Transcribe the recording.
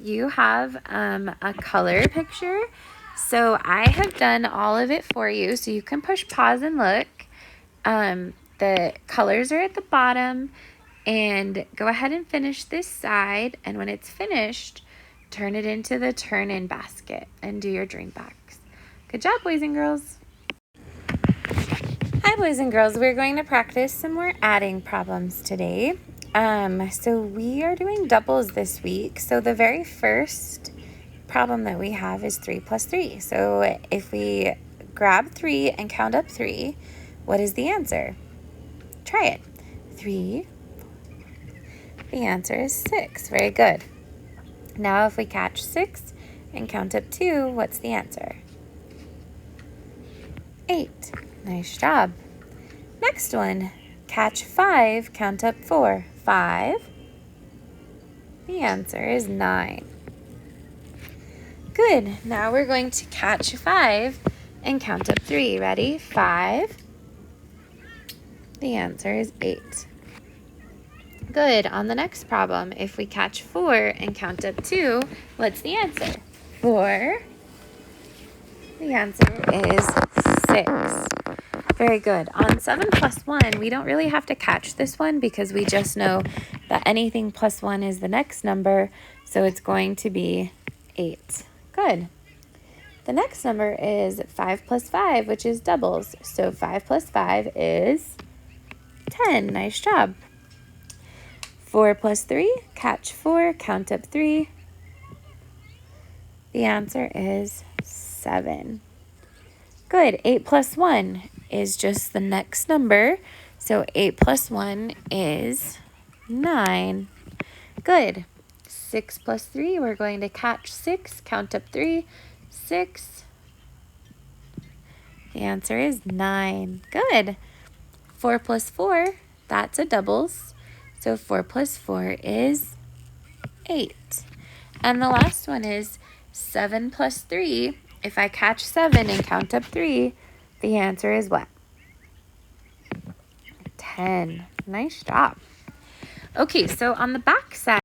you have a color picture. So I have done all of it for you, so you can push pause and look. The colors are at the bottom, and go ahead and finish this side, and when it's finished, turn it into the turn-in basket and do your dream box. Good job, boys and girls. Hi, boys and girls. We're going to practice some more adding problems today. So we are doing doubles this week. So the very first problem that we have is 3 plus 3. So if we grab 3 and count up 3, what is the answer? Try it. 3. The answer is 6. Very good. Now if we catch 6 and count up 2, what's the answer? 8. Nice job. Next one, catch 5, count up 4. 5. The answer is 9. Good. Now we're going to catch 5 and count up 3. Ready? 5. The answer is 8. Good. On the next problem, if we catch 4 and count up 2, what's the answer? 4. The answer is 6. Very good. On 7 plus 1, we don't really have to catch this one because we just know that anything plus 1 is the next number, so it's going to be 8. Good. The next number is 5 plus 5, which is doubles. So 5 plus 5 is 10. Nice job. 4 plus 3, catch 4, count up 3. The answer is 7. Good. 8 plus 1 is just the next number. So 8 plus 1 is 9. Good. 6 plus 3, we're going to catch 6, count up 3. 6. The answer is 9. Good. 4 plus 4, that's a doubles. So 4 plus 4 is 8. And the last one is 7 plus 3. If I catch 7 and count up 3, the answer is what? 10. Nice job. Okay, so on the back side,